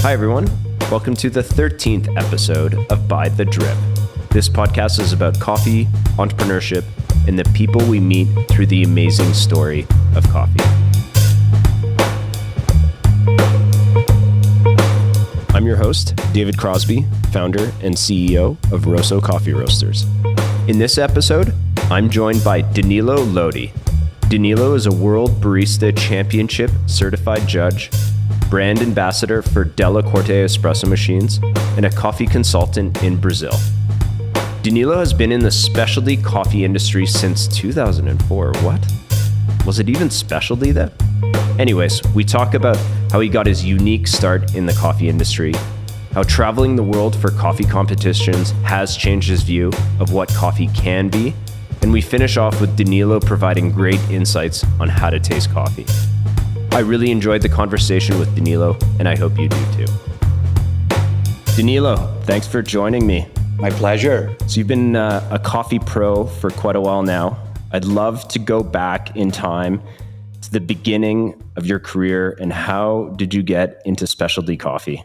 Hi, everyone. Welcome to the 13th episode of By the Drip. This podcast is about coffee, entrepreneurship, and the people we meet through the amazing story of coffee. I'm your host, David Crosby, founder and CEO of Rosso Coffee Roasters. In this episode, I'm joined by Danilo Lodi. Danilo is a World Barista Championship certified judge, brand ambassador for Della Corte espresso machines, and a coffee consultant in Brazil. Danilo has been in the specialty coffee industry since 2004. What? Was it even specialty then? Anyways, we talk about how he got his unique start in the coffee industry, how traveling the world for coffee competitions has changed his view of what coffee can be, and we finish off with Danilo providing great insights on how to taste coffee. I really enjoyed the conversation with Danilo, and I hope you do too. Danilo, thanks for joining me. My pleasure. So you've been a coffee pro for quite a while now. I'd love to go back in time to the beginning of your career and how did you get into specialty coffee?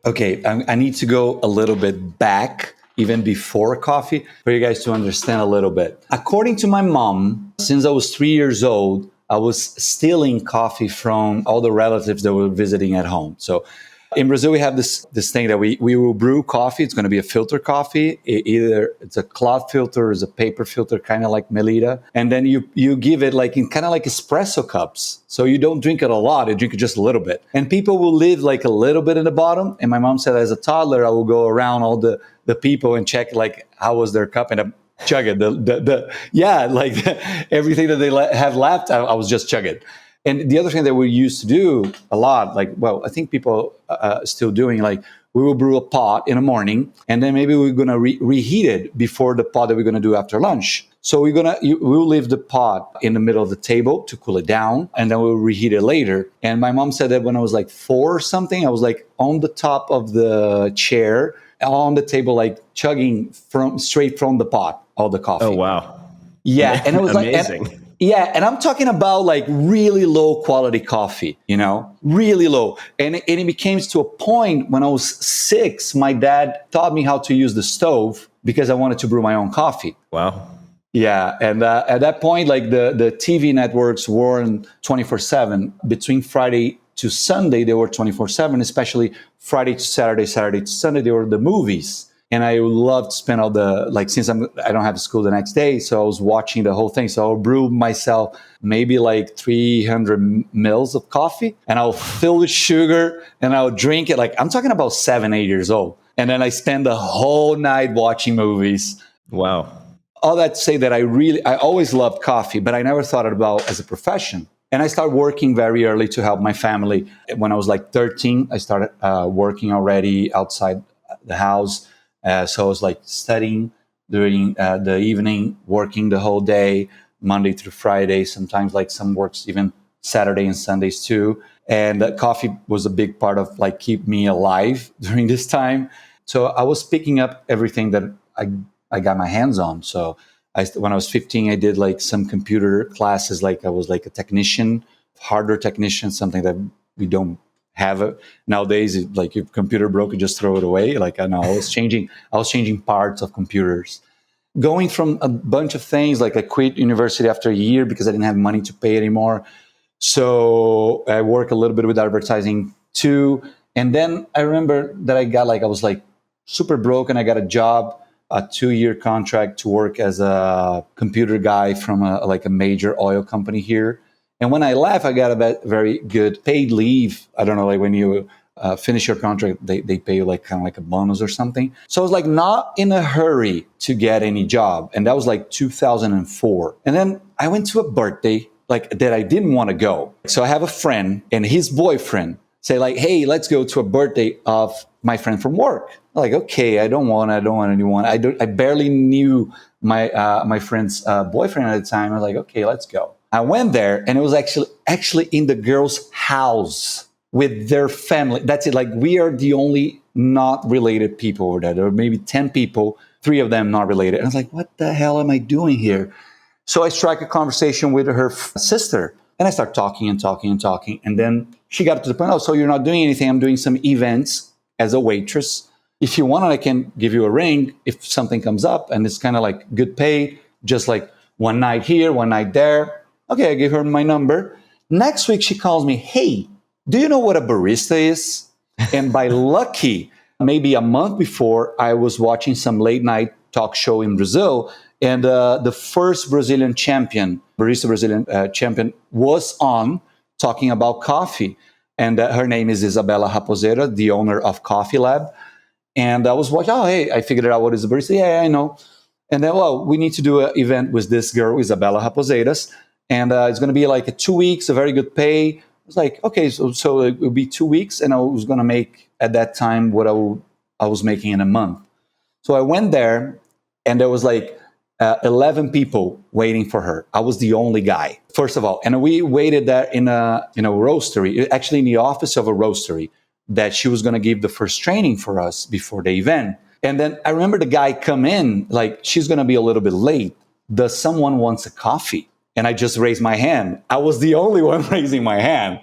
Okay, I need to go a little bit back, even before coffee, for you guys to understand a little bit. According to my mom, since I was 3 years old, I was stealing coffee from all the relatives that were visiting at home. So in Brazil, we have this thing that we will brew coffee. It's going to be a filter coffee. Either it's a cloth filter or it's a paper filter, kind of like Melita. And then you give it like in kind of like espresso cups. So you don't drink it a lot, you drink it just a little bit. And people will leave like a little bit in the bottom. And my mom said as a toddler, I will go around all the people and check like how was their cup, and I chug it. Everything that they have left, I was just chugging. And the other thing that we used to do a lot, I think people still doing, like we will brew a pot in the morning, and then maybe we're going to reheat it before the pot that we're going to do after lunch. So we'll leave the pot in the middle of the table to cool it down, and then we'll reheat it later. And my mom said that when I was like 4 or something, I was like on the top of the chair, on the table, like chugging straight from the pot, all the coffee. Oh, wow. Yeah. And it was amazing. And I'm talking about like really low quality coffee, really low. And it became to a point when I was 6, my dad taught me how to use the stove because I wanted to brew my own coffee. Wow. Yeah. And at that point, like the TV networks weren't 24/7. Between Friday to Sunday, they were 24/7, especially Friday to Saturday, Saturday to Sunday, they were the movies. And I loved to spend all since I don't have school the next day, so I was watching the whole thing. So I'll brew myself maybe like 300 mils of coffee, and I'll fill with sugar, and I'll drink it. Like I'm talking about 7, 8 years old. And then I spend the whole night watching movies. Wow. All that to say that I always loved coffee, but I never thought about as a profession. And I started working very early to help my family. When I was like 13, I started working already outside the house. So I was like studying during the evening, working the whole day, Monday through Friday, sometimes like some works even Saturday and Sundays too. And coffee was a big part of like keep me alive during this time. So I was picking up everything that I got my hands on. So when I was 15, I did like some computer classes. Like I was like a technician, hardware technician, something that we don't have it nowadays. Like if computer broke, you just throw it away. Like I know I was changing parts of computers, going from a bunch of things. Like I quit university after a year because I didn't have money to pay anymore. So I work a little bit with advertising too. And then I remember that I was like super broke, and I got a job, a 2-year contract to work as a computer guy from a major oil company here. And when I left, I got a very good paid leave. I don't know, like when you finish your contract, they pay you like kind of like a bonus or something. So I was like not in a hurry to get any job. And that was like 2004. And then I went to a birthday like that I didn't want to go. So I have a friend and his boyfriend say like, hey, let's go to a birthday of my friend from work. I'm like, okay, I don't want anyone. I barely knew my friend's boyfriend at the time. I was like, okay, let's go. I went there, and it was actually in the girl's house with their family. That's it. Like we are the only not related people over there. There were maybe 10 people, 3 of them not related. And I was like, what the hell am I doing here? So I struck a conversation with her sister. And I start talking and talking and talking. And then she got to the point, oh, so you're not doing anything. I'm doing some events as a waitress. If you want it, I can give you a ring if something comes up. And it's kind of like good pay, just like one night here, one night there. Okay, I give her my number. Next week, she calls me, hey, do you know what a barista is? And by lucky, maybe a month before, I was watching some late night talk show in Brazil. And the first Brazilian champion, barista Brazilian champion, was on talking about coffee. And her name is Isabella Raposeira, the owner of Coffee Lab. And I was watching, oh, hey, I figured out what is a barista. Yeah, I know. And then, well, we need to do an event with this girl, Isabella Raposeiras. And it's going to be like 2 weeks, a very good pay. I was like, okay, so it will be 2 weeks. And I was going to make, at that time, what I was making in a month. So I went there, and there was like 11 people waiting for her. I was the only guy, first of all. And we waited there in a roastery, actually in the office of a roastery, that she was going to give the first training for us before the event. And then I remember the guy come in, like, she's going to be a little bit late. Does someone wants a coffee? And I just raised my hand. I was the only one raising my hand.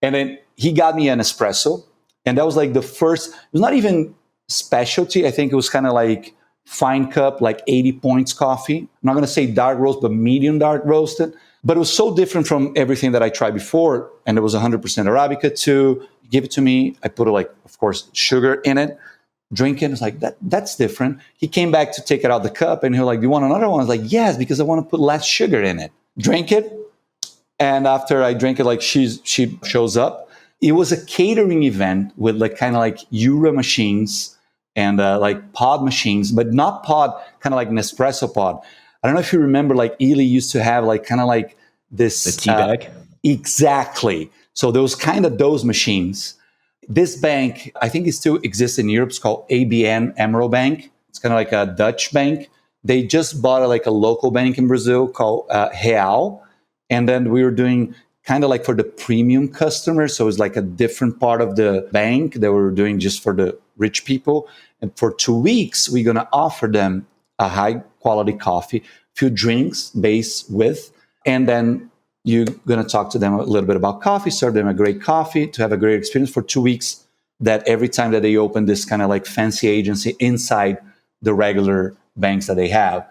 And then he got me an espresso. And that was like the first, it was not even specialty. I think it was kind of like fine cup, like 80 points coffee. I'm not going to say dark roast, but medium dark roasted. But it was so different from everything that I tried before. And it was 100% Arabica too. Give it to me. I put, like, of course, sugar in it. Drink it. It's like, that's different. He came back to take it out of the cup. And he was like, do you want another one? I was like, yes, because I want to put less sugar in it. Drink it. And after I drank it, like, she shows up. It was a catering event with like kind of like Euro machines and like pod machines, but not pod, kind of like an espresso pod. I don't know if you remember, like Ely used to have like kind of like this. The tea bag? Exactly. So those kind of those machines. This bank, I think it still exists in Europe. It's called ABN AMRO Bank. It's kind of like a Dutch bank. They just bought like a local bank in Brazil called Real. And then we were doing kind of like for the premium customers. So it's like a different part of the bank that we were doing just for the rich people. And for 2 weeks, we're going to offer them a high quality coffee, few drinks based with, and then you're going to talk to them a little bit about coffee, serve them a great coffee to have a great experience for 2 weeks, that every time that they open this kind of like fancy agency inside the regular banks that they have.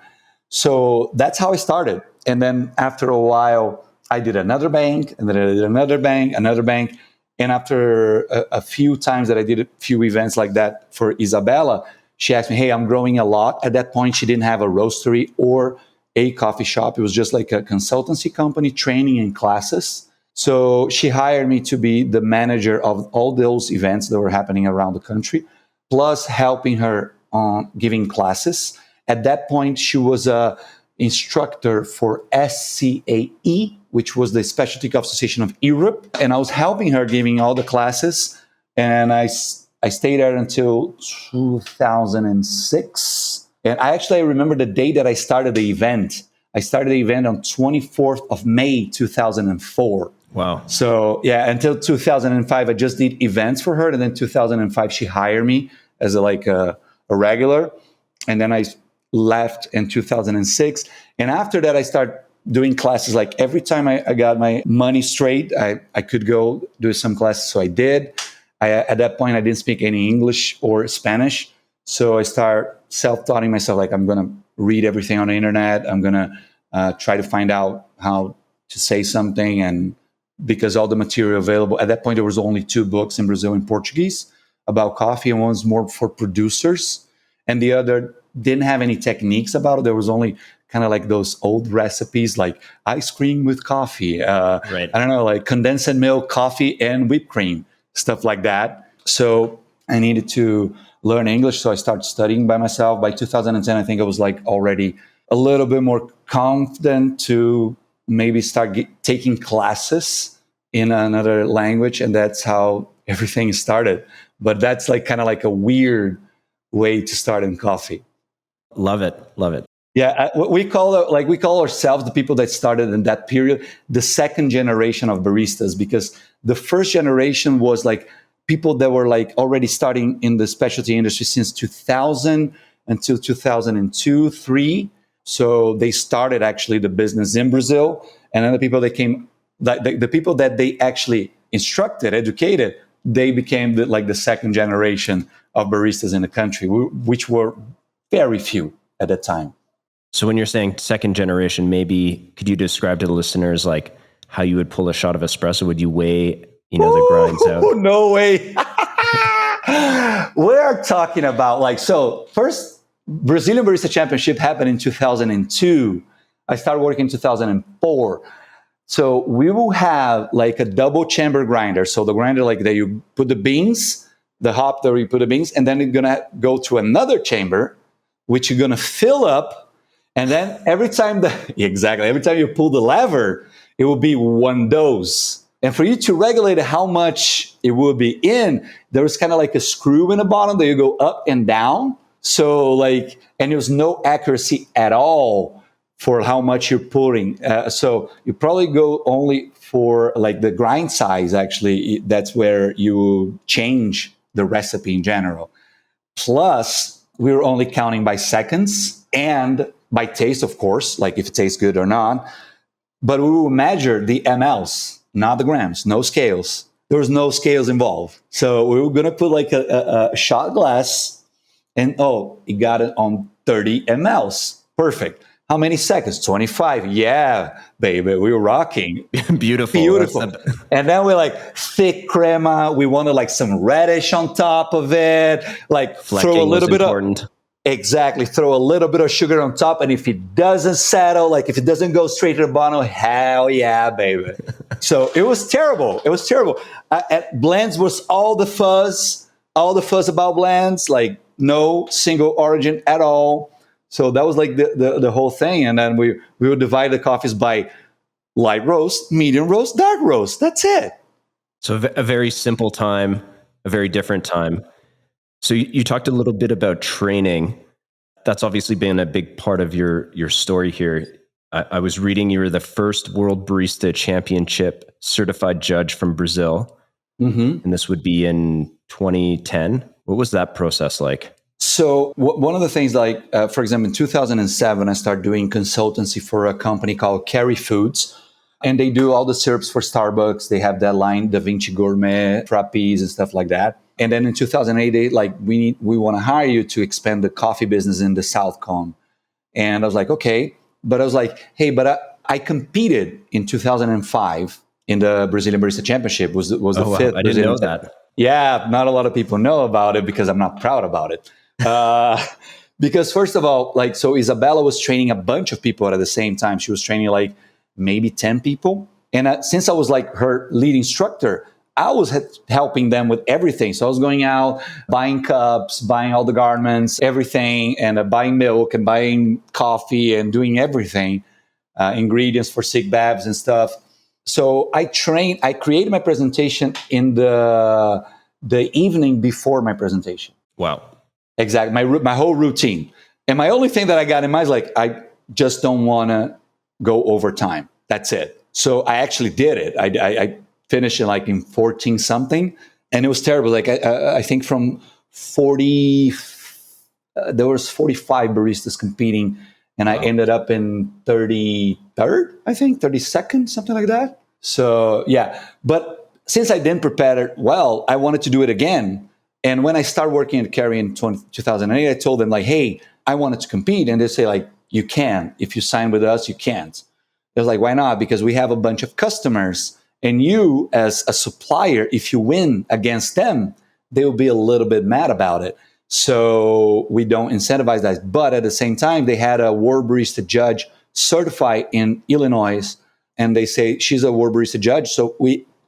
So that's how I started. And then after a while, I did another bank, and then I did another bank. And after a few times that I did a few events like that for Isabella, she asked me, hey, I'm growing a lot. At that point, she didn't have a roastery or a coffee shop. It was just like a consultancy company, training and classes. So she hired me to be the manager of all those events that were happening around the country, plus helping her on giving classes. At that point, she was a instructor for SCAE, which was the Specialty Coffee Association of Europe. And I was helping her giving all the classes. And I stayed there until 2006. And I remember the day that I started the event. I started the event on 24th of May, 2004. Wow. So yeah, until 2005, I just did events for her. And then 2005, she hired me as a regular. And then I left in 2006. And after that, I started doing classes. Like every time I got my money straight, I could go do some classes. So I did. At that point, I didn't speak any English or Spanish. So I started self-taughting myself. Like, I'm going to read everything on the internet. I'm going to try to find out how to say something. And because all the material available, at that point, there was only 2 books in Brazil in Portuguese about coffee. And one was more for producers. And the other didn't have any techniques about it. There was only kind of like those old recipes, like ice cream with coffee. Right. I don't know, like condensed milk, coffee, and whipped cream, stuff like that. So I needed to learn English. So I started studying by myself. By 2010, I think I was like already a little bit more confident to maybe start taking classes in another language. And that's how everything started. But that's like kind of like a weird way to start in coffee. Love it. Love it. Yeah, we call ourselves, the people that started in that period, the second generation of baristas, because the first generation was like people that were like already starting in the specialty industry since 2000 until 2002, 3. So they started actually the business in Brazil. And then the people that came the people that they actually instructed, educated, they became the second generation of baristas in the country, which were very few at that time. So when you're saying second generation, maybe could you describe to the listeners like how you would pull a shot of espresso? Would you weigh, the grinds out? No way. We're talking about so first Brazilian Barista Championship happened in 2002. I started working in 2004. So we will have a double chamber grinder. So the grinder that you put the beans, the hop that you put the beans, and then you're going to go to another chamber, which you're going to fill up. And then every time you pull the lever, it will be one dose. And for you to regulate how much it will be in, there was kind of a screw in the bottom that you go up and down. So and there's no accuracy at all for how much you're putting. So you probably go only for the grind size, actually. That's where you change the recipe in general. Plus, we were only counting by seconds and by taste, of course, if it tastes good or not. But we will measure the mLs, not the grams, no scales. There was no scales involved. So we were going to put a shot glass and, you got it on 30 mLs. Perfect. How many seconds? 25. Yeah, baby, we were rocking. Beautiful. And then we thick crema. We wanted some radish on top of it. Throw a little bit of... Exactly. Throw a little bit of sugar on top. And if it doesn't settle, if it doesn't go straight to the bottom, hell yeah, baby. So it was terrible. At blends was all the fuzz about blends, no single origin at all. So that was the whole thing. And then we would divide the coffees by light roast, medium roast, dark roast. That's it. So a very simple time, a very different time. So you talked a little bit about training. That's obviously been a big part of your story here. I was reading you were the first World Barista Championship certified judge from Brazil. Mm-hmm. And this would be in 2010. What was that process like? So one of the things for example, in 2007, I started doing consultancy for a company called Carry Foods. And they do all the syrups for Starbucks. They have that line, Da Vinci Gourmet, Frappes and stuff like that. And then in 2008, they we want to hire you to expand the coffee business in the South Cone. And I was like, okay. But I was like, hey, but I competed in 2005 in the Brazilian Barista Championship. Was the fifth. I didn't know that. Yeah, not a lot of people know about it because I'm not proud about it. Because first of all, so Isabella was training a bunch of people at the same time. She was training maybe 10 people. And since I was her lead instructor, I was helping them with everything. So I was going out, buying cups, buying all the garments, everything, and buying milk and buying coffee and doing everything, ingredients for sick babs and stuff. So I created my presentation in the evening before my presentation. Wow. Exactly. My whole routine. And my only thing that I got in mind is I just don't want to go over time. That's it. So I actually did it. I finished in 14 something, and it was terrible. I think from 40, there was 45 baristas competing, and I ended up in 33rd, I think, 32nd, something like that. So yeah, but since I didn't prepare it well, I wanted to do it again. And when I started working at Carry in 2008, I told them hey, I wanted to compete, and they say you can. If you sign with us, you can't. I was why not? Because we have a bunch of customers. And you, as a supplier, if you win against them, they will be a little bit mad about it. So we don't incentivize that. But at the same time, they had a World Barista judge certified in Illinois. And they say, she's a World Barista judge. So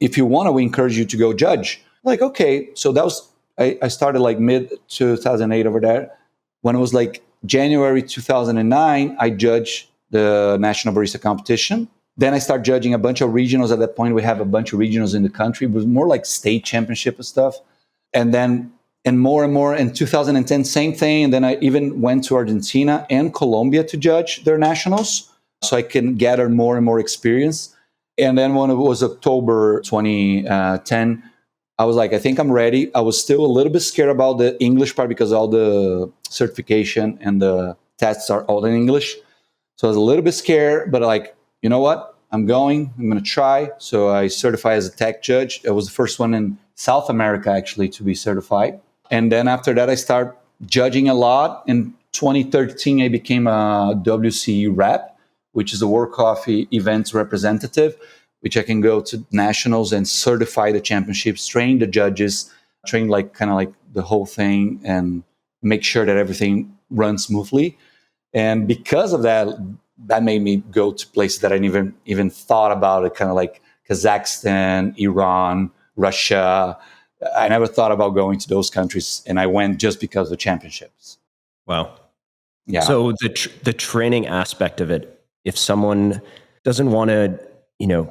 if you want to, we encourage you to go judge. Okay. So that was, I started mid-2008 over there. When it was January 2009, I judged the National Barista Competition. Then I started judging a bunch of regionals. At that point, we have a bunch of regionals in the country. It was more state championship and stuff. And more and more in 2010, same thing. And then I even went to Argentina and Colombia to judge their nationals so I can gather more and more experience. And then when it was October 2010, I was I think I'm ready. I was still a little bit scared about the English part because all the certification and the tests are all in English. So I was a little bit scared, but you know what? I'm going to try. So I certified as a tech judge. I was the first one in South America, actually, to be certified. And then after that, I started judging a lot. In 2013, I became a WCE rep, which is a World Coffee Events representative, which I can go to nationals and certify the championships, train the judges, train kind of the whole thing, and make sure that everything runs smoothly. And because of that, that made me go to places that I didn't even thought about it, kind of like Kazakhstan, Iran, Russia. I never thought about going to those countries, and I went just because of the championships. Wow. Yeah. So the training aspect of it, if someone doesn't want to,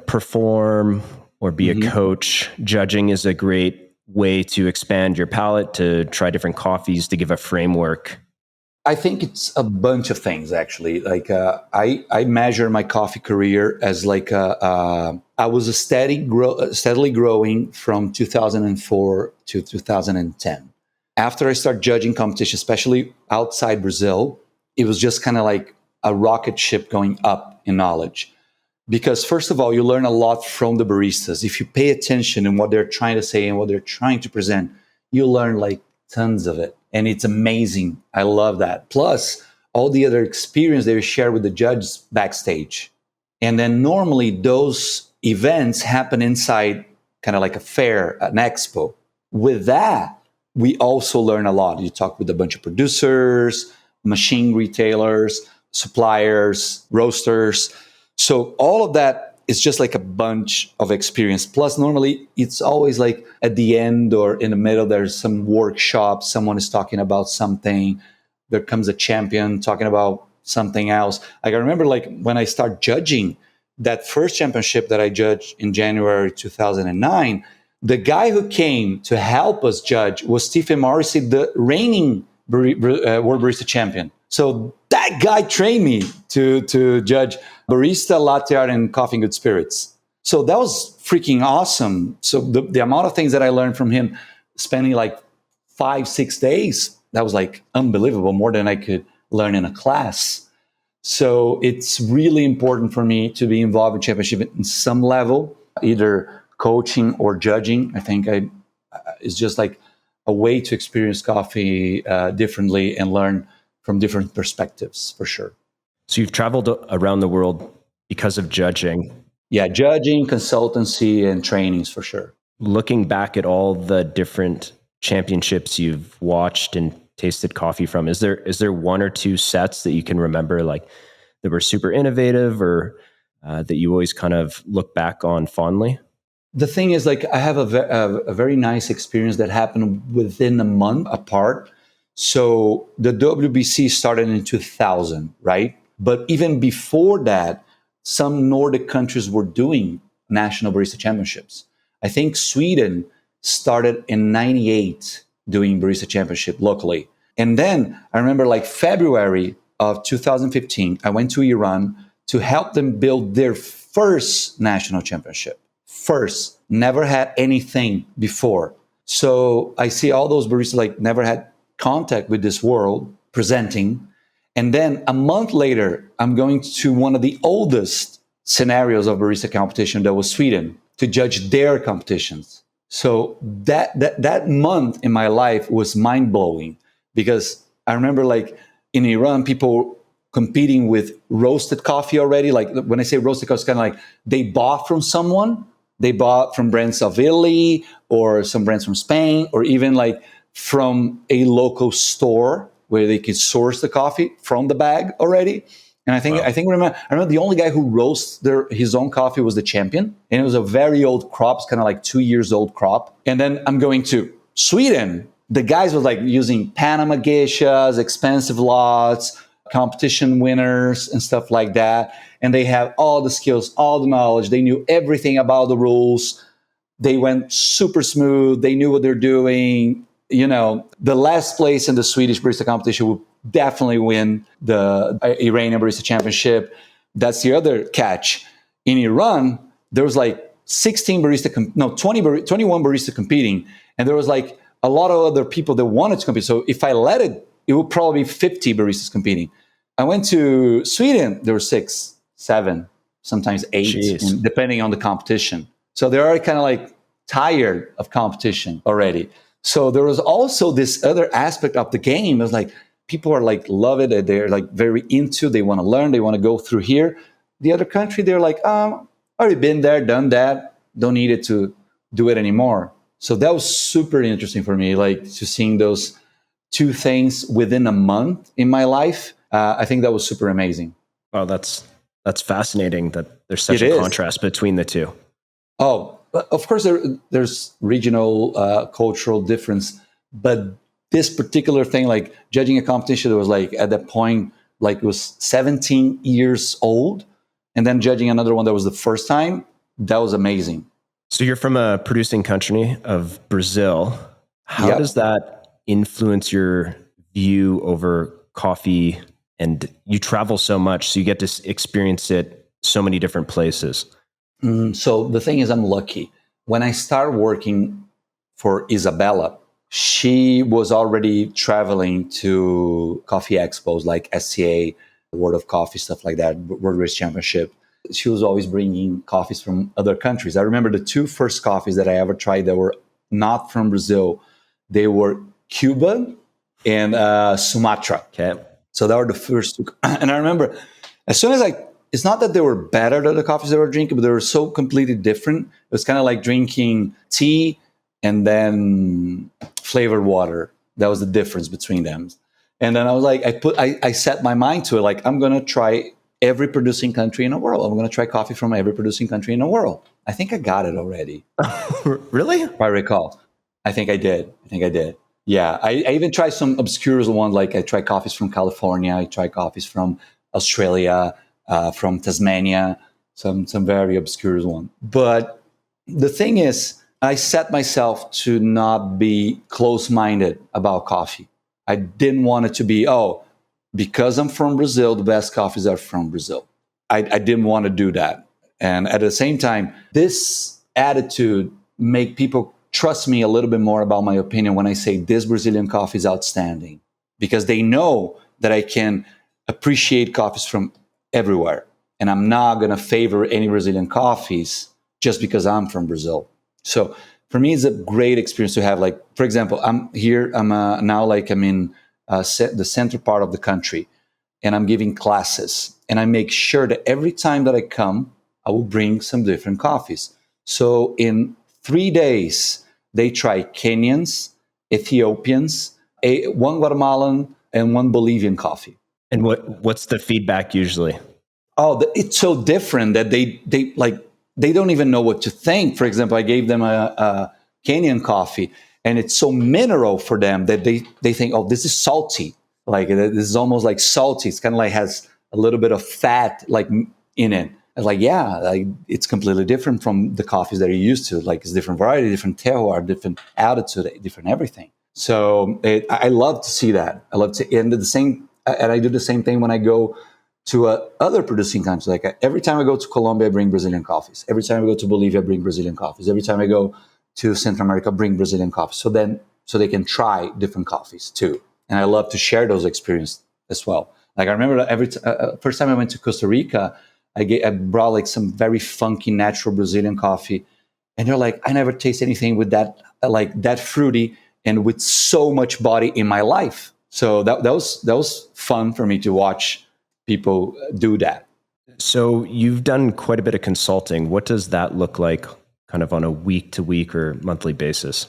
perform or be a coach, judging is a great way to expand your palate, to try different coffees, to give a framework. I think it's a bunch of things, actually. I measure my coffee career as I was steadily growing from 2004 to 2010. After I started judging competition, especially outside Brazil, it was just kind of like a rocket ship going up in knowledge. Because first of all, you learn a lot from the baristas. If you pay attention in what they're trying to say and what they're trying to present, you learn tons of it. And it's amazing. I love that. Plus, all the other experience they share with the judges backstage. And then normally those events happen inside kind of like a fair, an expo. With that, we also learn a lot. You talk with a bunch of producers, machine retailers, suppliers, roasters. So all of that is just like a bunch of experience. Plus, normally it's always at the end or in the middle, there's some workshop. Someone is talking about something. There comes a champion talking about something else. I remember when I start judging that first championship that I judged in January 2009, the guy who came to help us judge was Stephen Morrissey, the reigning World Barista Champion. So that guy trained me to judge barista, latte art, and coffee and good spirits. So that was freaking awesome. So the amount of things that I learned from him, spending 5-6 days, that was unbelievable, more than I could learn in a class. So it's really important for me to be involved in championship in some level, either coaching or judging. I think it's just a way to experience coffee differently and learn from different perspectives, for sure. So you've traveled around the world because of judging. Yeah, judging, consultancy, and trainings, for sure. Looking back at all the different championships you've watched and tasted coffee from, is there one or two sets that you can remember that were super innovative or that you always kind of look back on fondly? The thing is, I have a very nice experience that happened within a month apart. So the WBC started in 2000, right? But even before that, some Nordic countries were doing national barista championships. I think Sweden started in 98 doing barista championship locally. And then I remember February of 2015, I went to Iran to help them build their first national championship. First, never had anything before. So I see all those baristas never had contact with this world presenting. And then a month later, I'm going to one of the oldest scenarios of barista competition, that was Sweden, to judge their competitions. So that month in my life was mind-blowing, because I remember in Iran, people competing with roasted coffee already. When I say roasted coffee, it's kind of they bought from someone. They bought from brands of Italy or some brands from Spain, or even from a local store where they could source the coffee from the bag already. And I remember the only guy who roasts his own coffee was the champion. And it was a very old crop, it's kind of 2 years old crop. And then I'm going to Sweden. The guys were using Panama geishas, expensive lots, competition winners and stuff like that. And they have all the skills, all the knowledge. They knew everything about the rules. They went super smooth. They knew what they're doing. The last place in the Swedish barista competition would definitely win the Iranian Barista Championship. That's the other catch. In Iran, there was 21 barista competing, and there was a lot of other people that wanted to compete. So if I let it would probably be 50 baristas competing. I went to Sweden, there were 6, 7. sometimes 8, Jeez. and depending on the competition. So they're already kind of like tired of competition already. So there was also this other aspect of the game. It was like people are like love it. They're like very into. They want to learn. They want to go through here. The other country, they're like, already been there, done that. Don't need it to do it anymore. So that was super interesting for me, like to seeing those two things within a month in my life. I think that was super amazing. Oh, that's fascinating that there's such It a is. contrast between the two. Oh, but of course, there's regional, cultural difference. But this particular thing, like judging a competition that was like at that point, like it was 17 years old, and then judging another one that was the first time, that was amazing. So you're from a producing country of Brazil. How Yep. does that influence your view over coffee? And you travel so much, so you get to experience it so many different places. So the thing is, I'm lucky. When I started working for Isabella, she was already traveling to coffee expos like SCA, World of Coffee, stuff like that, World Barista Championship. She was always bringing coffees from other countries. I remember the two first coffees that I ever tried that were not from Brazil. They were Cuba and Sumatra. Okay. So that were the first two. And I remember as soon as it's not that they were better than the coffees they were drinking, but they were so completely different. It was kind of like drinking tea and then flavored water. That was the difference between them. And then I was like, I set my mind to it. Like, I'm going to try every producing country in the world. I'm going to try coffee from every producing country in the world. I think I got it already. Really? If I recall. I think I did. Yeah. I even tried some obscure ones. Like I tried coffees from California. I tried coffees from Australia, from Tasmania, some very obscure one. But the thing is, I set myself to not be close-minded about coffee. I didn't want it to be, because I'm from Brazil, the best coffees are from Brazil. I didn't want to do that. And at the same time, this attitude make people trust me a little bit more about my opinion when I say this Brazilian coffee is outstanding, because they know that I can appreciate coffees from everywhere. And I'm not going to favor any Brazilian coffees just because I'm from Brazil. So for me, it's a great experience to have. Like, for example, I'm here. I'm in the center part of the country, and I'm giving classes. And I make sure that every time that I come, I will bring some different coffees. So in 3 days, they try Kenyans, Ethiopians, one Guatemalan, and one Bolivian coffee. And what's the feedback usually? Oh, it's so different that they don't even know what to think. For example, I gave them a Kenyan coffee, and it's so mineral for them that they think, oh, this is salty. Like, this is almost like salty. It's kind of like has a little bit of fat like in it. I was like, yeah, like it's completely different from the coffees that you're used to. Like, it's different variety, different terroir, different altitude, different everything. So I love to see that. I love to, and I do the same thing when I go to other producing countries. Like every time I go to Colombia, I bring Brazilian coffees. Every time I go to Bolivia, I bring Brazilian coffees. Every time I go to Central America, I bring Brazilian coffees. So they can try different coffees too. And I love to share those experiences as well. Like I remember first time I went to Costa Rica, I brought like some very funky natural Brazilian coffee, and they're like, I never taste anything with that like that fruity and with so much body in my life. So that was fun for me to watch people do that. So you've done quite a bit of consulting. What does that look like kind of on a week-to-week or monthly basis?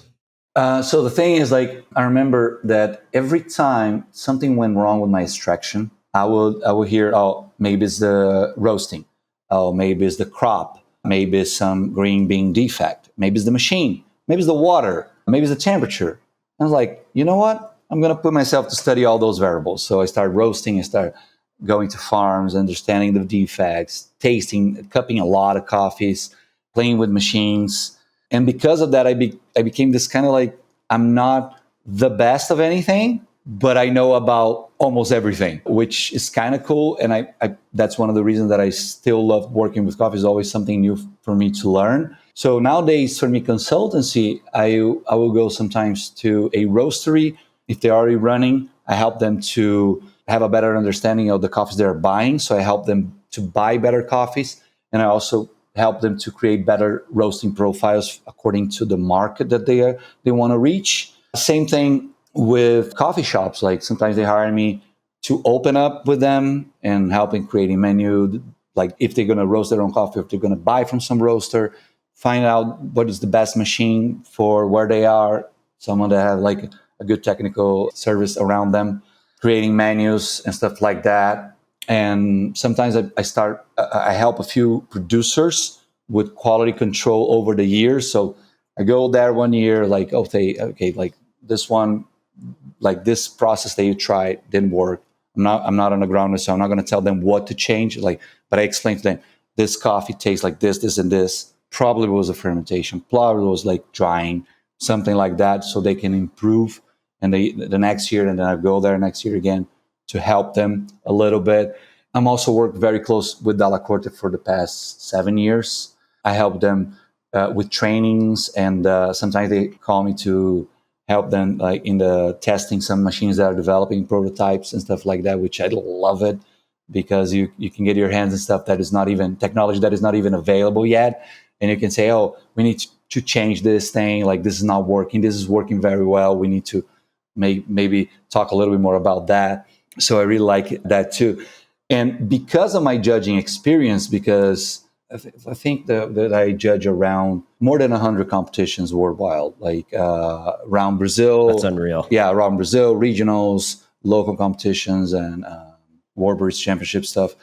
So the thing is, like, I remember that every time something went wrong with my extraction, I would hear, oh, maybe it's the roasting. Oh, maybe it's the crop. Maybe it's some green bean defect. Maybe it's the machine. Maybe it's the water. Maybe it's the temperature. I was like, you know what? I'm going to put myself to study all those variables. So I started roasting. I started going to farms, understanding the defects, tasting, cupping a lot of coffees, playing with machines. And because of that, I became this kind of like, I'm not the best of anything, but I know about almost everything, which is kind of cool. And I that's one of the reasons that I still love working with coffee. Is always something new for me to learn. So nowadays, for me, consultancy, I will go sometimes to a roastery. If they're already running, I help them to have a better understanding of the coffees they're buying. So I help them to buy better coffees. And I also help them to create better roasting profiles according to the market that they want to reach. Same thing with coffee shops. Like sometimes they hire me to open up with them and helping creating menu, like if they're going to roast their own coffee, if they're going to buy from some roaster, find out what is the best machine for where they are, someone that have like a good technical service around them, creating menus and stuff like that. And sometimes I help a few producers with quality control over the years. So I go there one year, like, okay, like this one, like this process that you tried didn't work. I'm not on the ground, so I'm not going to tell them what to change. Like, but I explain to them, this coffee tastes like this, and this. Probably was a fermentation. Probably was like drying, something like that, so they can improve. And the next year, and then I go there next year again to help them a little bit. I'm also worked very close with Dalla Corte for the past 7 years. I help them with trainings, and sometimes they call me to help them like in the testing some machines that are developing prototypes and stuff like that, which I love it because you can get your hands on stuff that is not even technology that is not even available yet. And you can say, oh, we need to change this thing. Like this is not working. This is working very well. We need to maybe talk a little bit more about that. So I really like that too. And because of my judging experience, because I think that I judge around more than 100 competitions worldwide, like around Brazil. That's unreal. Yeah, around Brazil, regionals, local competitions, and World Barista Championship stuff.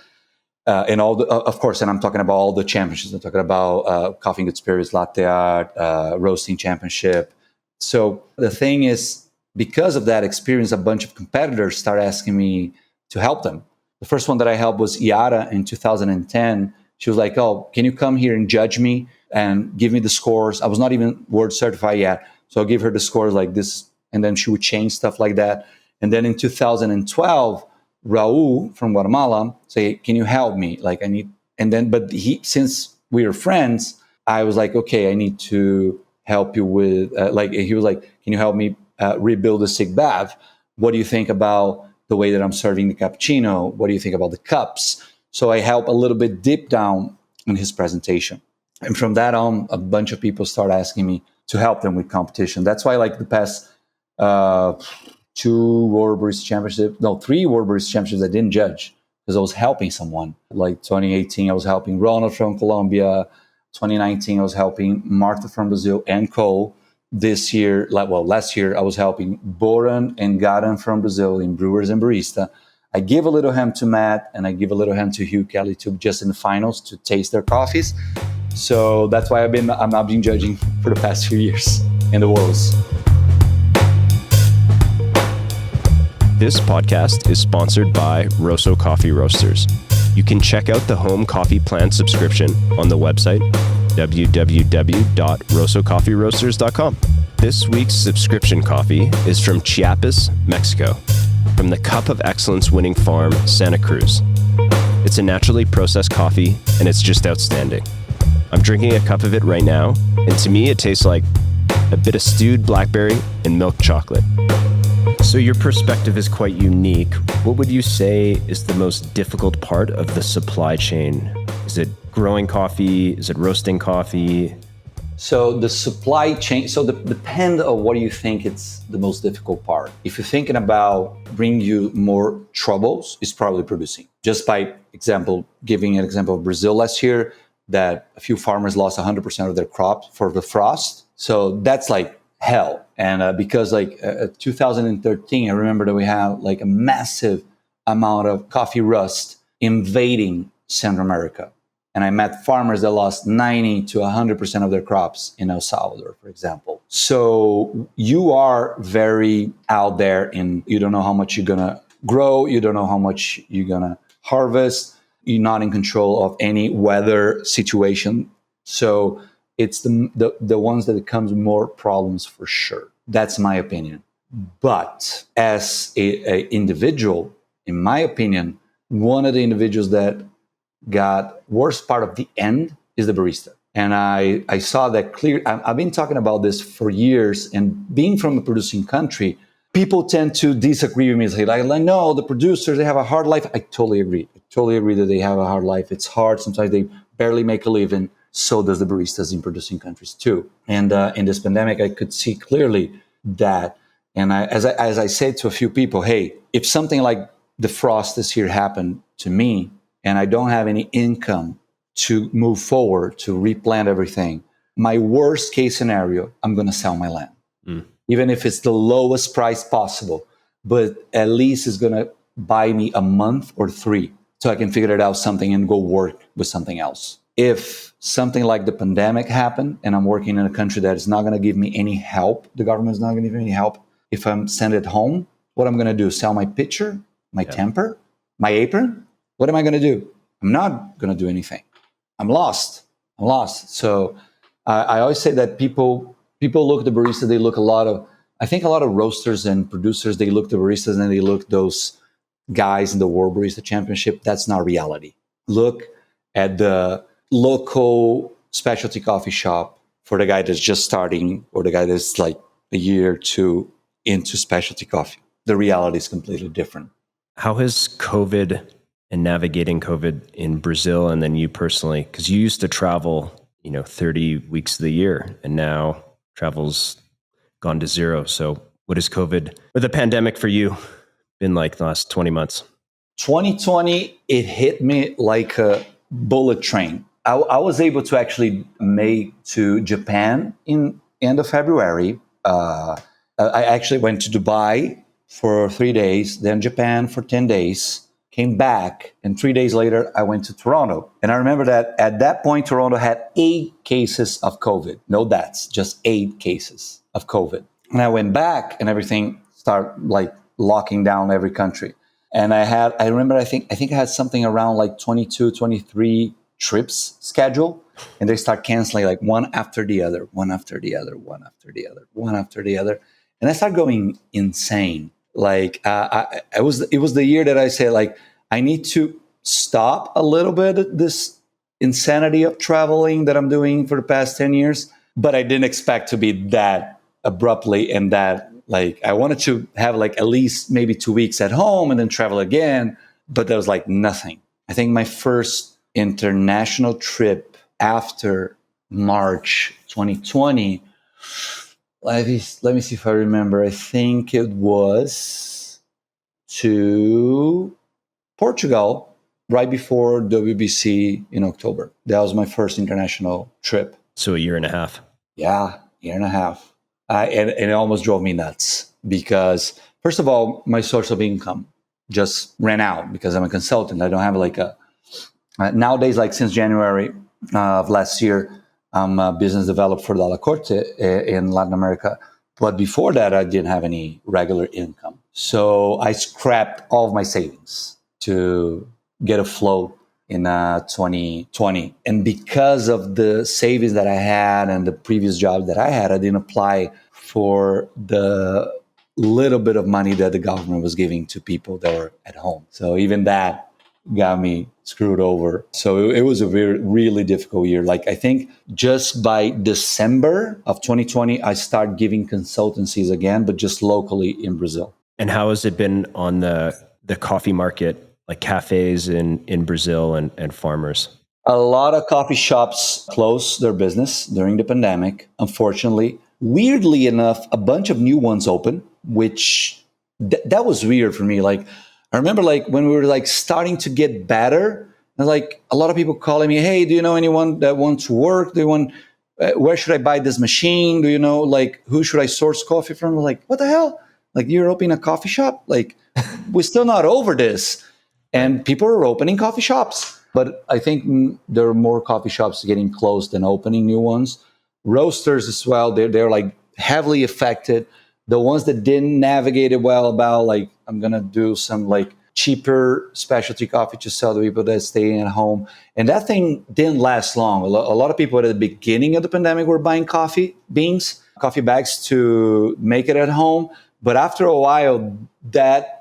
And all the, of course, and I'm talking about all the championships. I'm talking about Coffee and Good Spirits, Latte Art, Roasting Championship. So the thing is, because of that experience, a bunch of competitors start asking me to help them. The first one that I helped was Yara in 2010. She was like, oh, can you come here and judge me and give me the scores? I was not even World certified yet. So I'll give her the scores like this, and then she would change stuff like that. And then in 2012, Raul from Guatemala say, can you help me? Like I need, and then, but since we were friends, I was like, okay, I need to help you with, he was like, can you help me rebuild the Sig Bav? What do you think about the way that I'm serving the cappuccino? What do you think about the cups? So I help a little bit deep down in his presentation. And from that on, a bunch of people start asking me to help them with competition. That's why like the past 3 World Barista Championships I didn't judge because I was helping someone. Like 2018, I was helping Ronald from Colombia. 2019, I was helping Martha from Brazil and Cole. Last year, I was helping Boran and Garan from Brazil in Brewers and Barista. I give a little hand to Matt and I give a little hand to Hugh Kelly to just in the finals to taste their coffees. So that's why I'm not been judging for the past few years in the Worlds. This podcast is sponsored by Rosso Coffee Roasters. You can check out the home coffee plan subscription on the website www.rossocoffeeroasters.com. This week's subscription coffee is from Chiapas, Mexico, from the Cup of Excellence winning farm, Santa Cruz. It's a naturally processed coffee, and it's just outstanding. I'm drinking a cup of it right now, and to me, it tastes like a bit of stewed blackberry and milk chocolate. So your perspective is quite unique. What would you say is the most difficult part of the supply chain? Is it growing coffee? Is it roasting coffee? So the supply chain, depend on what you think it's the most difficult part. If you're thinking about bringing you more troubles, it's probably producing. Just by example, giving an example of Brazil last year, that a few farmers lost 100% of their crop for the frost. So that's like hell. And because 2013, I remember that we had like a massive amount of coffee rust invading Central America. And I met farmers that lost 90 to 100% of their crops in El Salvador, for example. So you are very out there and you don't know how much you're going to grow. You don't know how much you're going to harvest. You're not in control of any weather situation. So it's the ones that becomes more problems for sure. That's my opinion. But as a individual, in my opinion, one of the individuals that got worst part of the end is the barista. And I saw that clear. I've been talking about this for years, and being from a producing country, people tend to disagree with me and say, like, no, the producers, they have a hard life. I totally agree. I totally agree that they have a hard life. It's hard. Sometimes they barely make a living. So does the baristas in producing countries too. And in this pandemic, I could see clearly that. And as I said to a few people, hey, if something like the frost this year happened to me and I don't have any income to move forward, to replant everything, my worst case scenario, I'm going to sell my land. Even if it's the lowest price possible, but at least it's going to buy me a month or 3 so I can figure it out something and go work with something else. If something like the pandemic happened and I'm working in a country that is not going to give me any help, the government is not going to give me any help. If I'm sent it home, what I'm going to do? Sell my pitcher, my temper, my apron? What am I going to do? I'm not going to do anything. I'm lost. So I always say that people look at the barista, they look I think a lot of roasters and producers, they look at the baristas and they look those guys in the World Barista Championship. That's not reality. Look at the local specialty coffee shop for the guy that's just starting or the guy that's like a year or 2 into specialty coffee. The reality is completely different. How has COVID and navigating COVID in Brazil and then you personally, because you used to travel, 30 weeks of the year and now travel's gone to 0. So what has COVID or the pandemic for you been like the last 20 months? 2020, it hit me like a bullet train. I was able to actually make to Japan in end of February. I actually went to Dubai for 3 days, then Japan for 10 days, came back, and 3 days later, I went to Toronto. And I remember that at that point, Toronto had 8 cases of COVID. No deaths, just 8 cases of COVID. And I went back and everything started like locking down every country. And I remember, I think I had something around like 22, 23 trips scheduled. And they start canceling like one after the other. And I started going insane. Like it was the year that I said, like, I need to stop a little bit this insanity of traveling that I'm doing for the past 10 years. But I didn't expect to be that abruptly and that, like, I wanted to have like at least maybe 2 weeks at home and then travel again. But there was like nothing. I think my first international trip after March 2020, let me see if I remember. I think it was to Portugal right before WBC in October. That was my first international trip. So a year and a half. Yeah, year and a half. And it almost drove me nuts because, first of all, my source of income just ran out because I'm a consultant. I don't have like nowadays, like since January of last year, I'm a business developer for Dalla Corte in Latin America. But before that, I didn't have any regular income. So I scrapped all of my savings to get afloat in 2020. And because of the savings that I had and the previous job that I had, I didn't apply for the little bit of money that the government was giving to people that were at home. So even that got me screwed over. So it was a really difficult year. Like, I think just by December of 2020, I started giving consultancies again, but just locally in Brazil. And how has it been on the coffee market, like cafes in Brazil and farmers? A lot of coffee shops closed their business during the pandemic, unfortunately. Weirdly enough, a bunch of new ones opened, which that was weird for me. Like, I remember like when we were like starting to get better, and like a lot of people calling me, hey, do you know anyone that wants to work? Do you want, where should I buy this machine? Do you know, like, who should I source coffee from? I'm like, what the hell? Like, you're opening a coffee shop? Like, we're still not over this. And people are opening coffee shops. But I think there are more coffee shops getting closed than opening new ones. Roasters as well, they're like heavily affected. The ones that didn't navigate it well about, like, I'm going to do some like cheaper specialty coffee to sell to people that stay at home. And that thing didn't last long. A lot of people at the beginning of the pandemic were buying coffee beans, coffee bags to make it at home. But after a while, that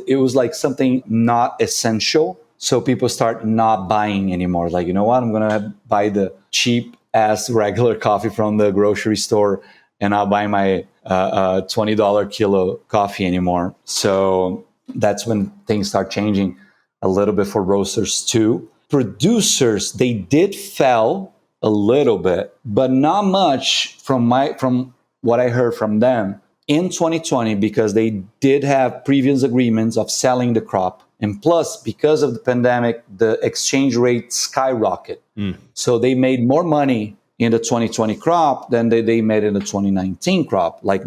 it was like something not essential. So people start not buying anymore. Like, you know what? I'm going to buy the cheap ass regular coffee from the grocery store and not buy my $20 kilo coffee anymore. So that's when things start changing a little bit for roasters too. Producers, they did fell a little bit, but not much from what I heard from them in 2020, because they did have previous agreements of selling the crop. And plus, because of the pandemic, the exchange rate skyrocketed. So they made more money in the 2020 crop than they made in the 2019 crop, like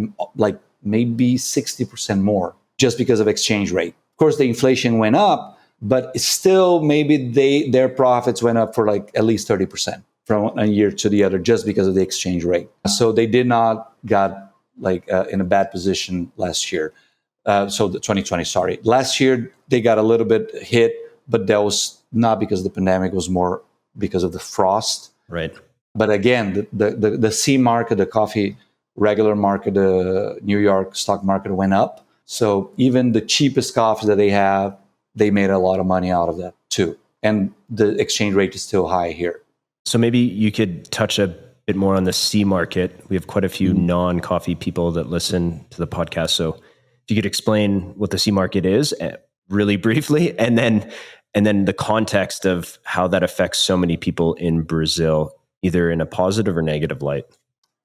maybe 60% more, just because of exchange rate. Of course, the inflation went up, but still maybe their profits went up for like at least 30% from a year to the other, just because of the exchange rate. So they did not got in a bad position last year. So the 2020, sorry. Last year, they got a little bit hit, but that was not because of the pandemic, it was more because of the frost. Right. But again, the C market, the coffee regular market, the New York stock market went up. So even the cheapest coffee that they have, they made a lot of money out of that too. And the exchange rate is still high here. So maybe you could touch a bit more on the C market. We have quite a few non-coffee people that listen to the podcast. So if you could explain what the C market is really briefly, and then the context of how that affects so many people in Brazil, either in a positive or negative light.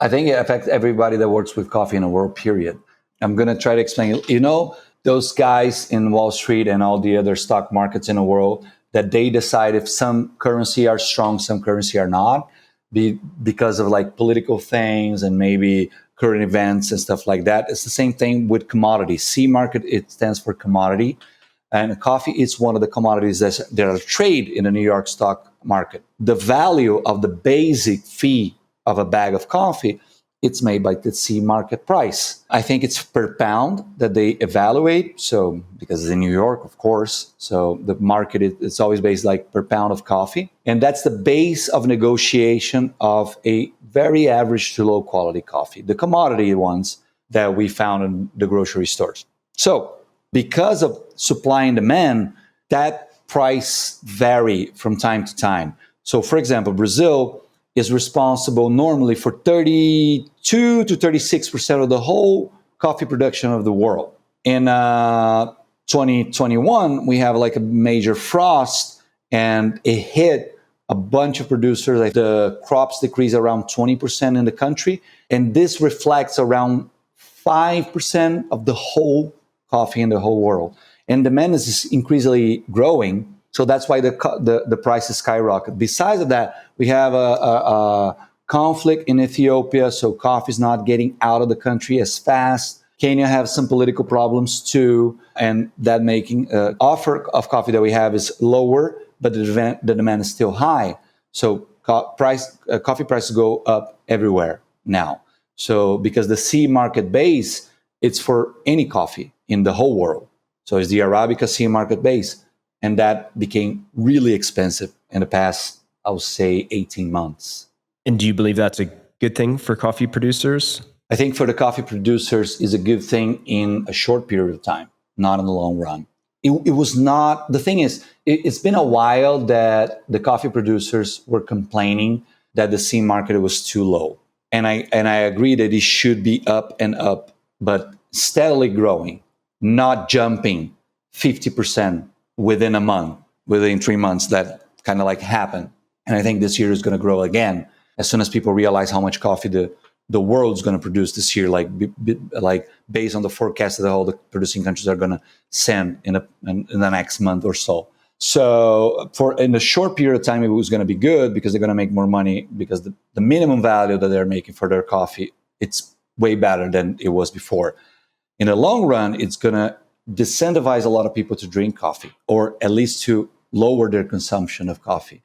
I think it affects everybody that works with coffee in the world, period. I'm going to try to explain. You know, those guys in Wall Street and all the other stock markets in the world, that they decide if some currency are strong, some currency are not, because of like political things and maybe current events and stuff like that. It's the same thing with commodities. C market, it stands for commodity. And coffee is one of the commodities that are traded in the New York stock market. The value of the basic fee of a bag of coffee, it's made by the C market price. I think it's per pound that they evaluate. So because it's in New York, of course. So the market, it's always based like per pound of coffee. And that's the base of negotiation of a very average to low quality coffee, the commodity ones that we found in the grocery stores. So because of supply and demand, that price vary from time to time. So for example, Brazil is responsible normally for 32 to 36% of the whole coffee production of the world. In 2021, we have like a major frost, and it hit a bunch of producers. Like the crops decreased around 20% in the country, and this reflects around 5% of the whole coffee in the whole world. And demand is increasingly growing. So that's why the prices skyrocket. Besides of that, we have a conflict in Ethiopia, so coffee is not getting out of the country as fast. Kenya has some political problems too, and that making offer of coffee that we have is lower, but the demand is still high. So coffee prices go up everywhere now. So because the C market base, it's for any coffee in the whole world. So it's the Arabica C market base. And that became really expensive in the past, I would say, 18 months. And do you believe that's a good thing for coffee producers? I think for the coffee producers is a good thing in a short period of time, not in the long run. It was not, the thing is, it's been a while that the coffee producers were complaining that the C market was too low. And I agree that it should be up and up, but steadily growing, not jumping 50% within a month, within 3 months. That kind of like happened. And I think this year is going to grow again as soon as people realize how much coffee the world's going to produce this year, like based on the forecast that all the producing countries are going to send in the next month or so. So in a short period of time, it was going to be good because they're going to make more money, because the minimum value that they're making for their coffee, it's way better than it was before. In the long run, it's going to disincentivize a lot of people to drink coffee, or at least to lower their consumption of coffee.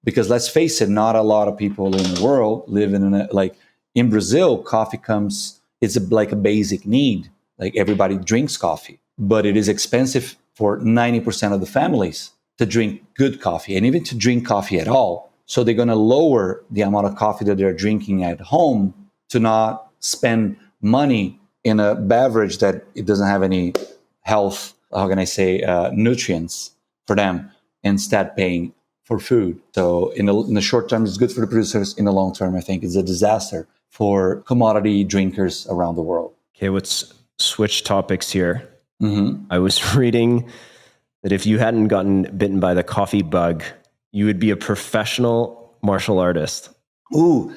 Because let's face it, not a lot of people in the world live in Brazil, coffee it's like a basic need. Like everybody drinks coffee, but it is expensive for 90% of the families to drink good coffee, and even to drink coffee at all. So they're going to lower the amount of coffee that they're drinking at home to not spend money in a beverage that it doesn't have any health, nutrients for them, instead paying for food. So in the short term, it's good for the producers. In the long term, I think it's a disaster for commodity drinkers around the world. Okay, let's switch topics here. I was reading that if you hadn't gotten bitten by the coffee bug, you would be a professional martial artist. Ooh,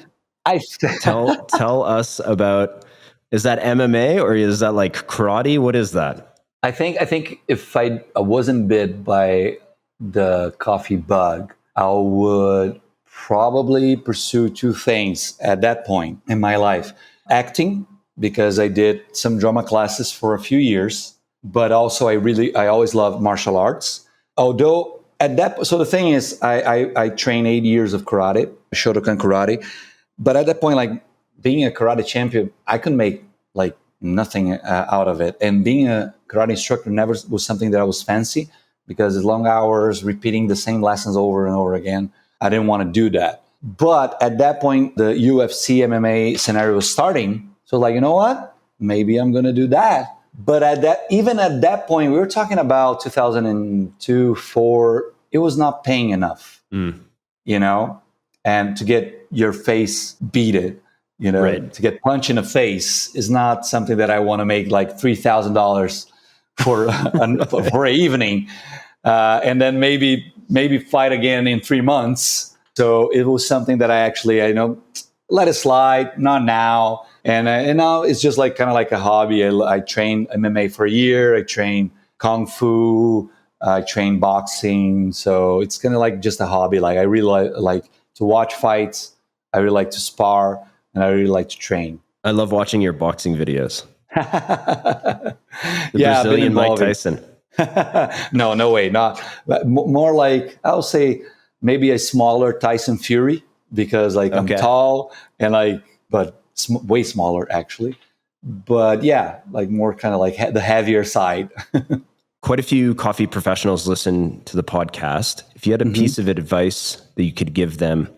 Tell us about, is that MMA or is that like karate? What is that? I think if I wasn't bit by the coffee bug, I would probably pursue two things at that point in my life. Acting, because I did some drama classes for a few years, but also I always loved martial arts. Although so the thing is, I trained 8 years of karate, Shotokan karate. But at that point, like being a karate champion, I could make like nothing out of it. And being a karate instructor never was something that I was fancy, because it's long hours, repeating the same lessons over and over again. I didn't want to do that. But at that point, the UFC MMA scenario was starting. So like, you know what? Maybe I'm going to do that. But even at that point, we were talking about 2002, 4, it was not paying enough, you know, and to get your face beaten, you know, right. To get punched in the face is not something that I want to make like $3,000 for for an evening, and then maybe fight again in 3 months. So it was something that I let it slide, not now. And now it's just like kind of like a hobby. I trained MMA for a year. I trained Kung Fu. I trained boxing. So it's kind of like just a hobby. Like I really like to watch fights. I really like to spar, and I really like to train. I love watching your boxing videos. The Yeah, Brazilian Mike Tyson. No way, not. But more like, I'll say maybe a smaller Tyson Fury, because like I'm tall and but way smaller actually. But yeah, like more kind of like the heavier side. Quite a few coffee professionals listen to the podcast. If you had a piece of advice that you could give them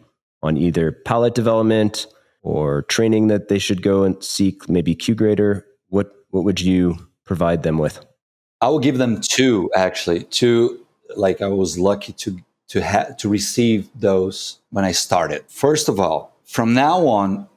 on either palate development or training that they should go and seek, maybe Q grader, what would you provide them with? I will give them two, actually. Two, like I was lucky to receive those when I started. First of all, from now on,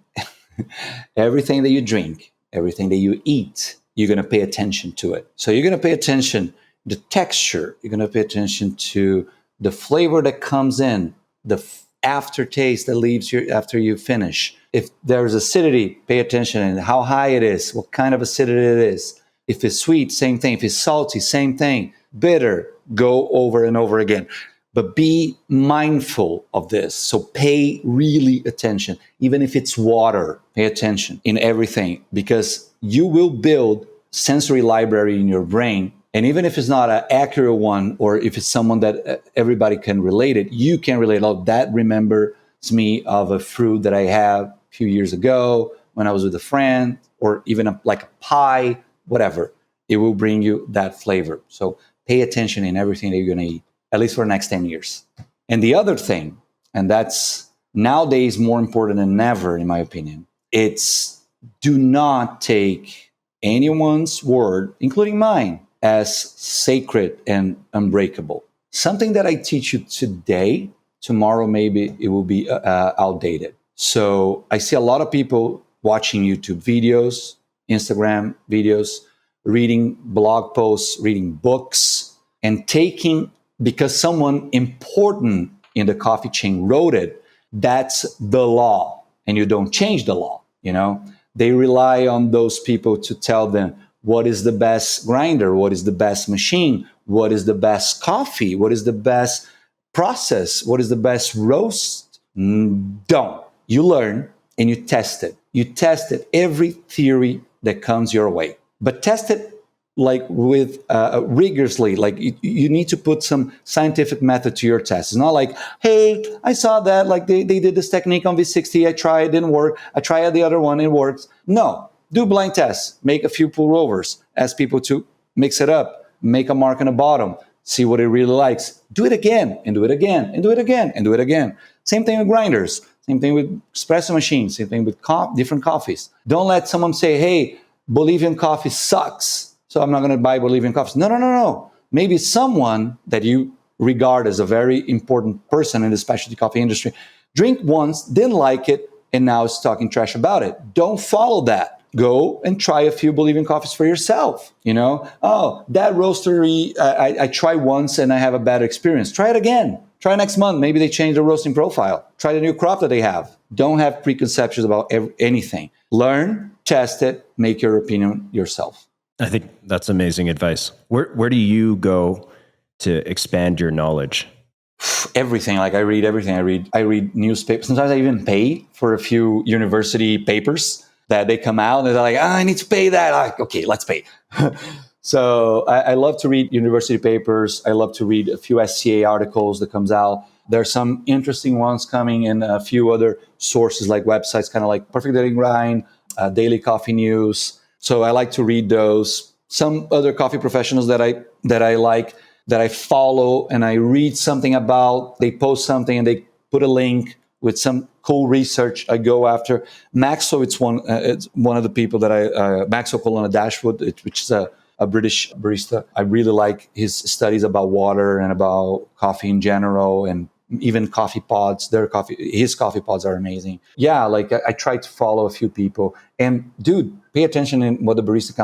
everything that you drink, everything that you eat, you're going to pay attention to it. So you're going to pay attention to the texture. You're going to pay attention to the flavor that comes in, the aftertaste that leaves you after you finish. If there's acidity, pay attention and how high it is, what kind of acidity it is. If it's sweet, same thing. If it's salty, same thing. Bitter, go over and over again. But be mindful of this. So pay really attention. Even if it's water, pay attention in everything, because you will build sensory library in your brain. And even if it's not an accurate one, or if it's someone that everybody can relate it, you can relate. Oh, that remembers me of a fruit that I had a few years ago when I was with a friend, or even like a pie, whatever. It will bring you that flavor. So pay attention in everything that you're going to eat, at least for the next 10 years. And the other thing, and that's nowadays more important than ever, in my opinion, it's do not take anyone's word, including mine, as sacred and unbreakable. Something that I teach you today, tomorrow maybe it will be outdated. So I see a lot of people watching YouTube videos, Instagram videos, reading blog posts, reading books, and taking, because someone important in the coffee chain wrote it, that's the law, and you don't change the law, you know? They rely on those people to tell them what is the best grinder, what is the best machine, what is the best coffee, what is the best process, what is the best roast. Don't. You learn and you test it. You test it, every theory that comes your way. But test it like with rigorously, like you need to put some scientific method to your test. It's not like, hey, I saw that, like they did this technique on V60, I tried, it didn't work. I tried the other one, it works. No, do blind tests, make a few pull overs, ask people to mix it up, make a mark on the bottom, see what it really likes. Do it again, and do it again, and do it again, and do it again. Same thing with grinders, same thing with espresso machines, same thing with different coffees. Don't let someone say, hey, Bolivian coffee sucks, so I'm not going to buy Bolivian coffees. No. Maybe someone that you regard as a very important person in the specialty coffee industry drink once, didn't like it, and now is talking trash about it. Don't follow that. Go and try a few Bolivian coffees for yourself. You know, oh, that roastery, I tried once and I have a bad experience. Try it again. Try next month. Maybe they change the roasting profile. Try the new crop that they have. Don't have preconceptions about anything. Learn, test it, make your opinion yourself. I think that's amazing advice. Where do you go to expand your knowledge? Everything. Like I read everything. I read newspapers. Sometimes I even pay for a few university papers that they come out and they're like, I need to pay that. Like, okay, let's pay. So I love to read university papers. I love to read a few SCA articles that comes out. There's some interesting ones coming in a few other sources like websites, kind of like Perfect Daily Grind, Daily Coffee News. So I like to read those. Some other coffee professionals that I like, that I follow and I read something about, they post something and they put a link with some cool research I go after. Maxwell, it's one of the people that Maxwell Colonna Dashwood, which is a British barista. I really like his studies about water and about coffee in general, and even coffee pods. His coffee pods are amazing. Yeah, like I try to follow a few people. And dude, pay attention in what the barista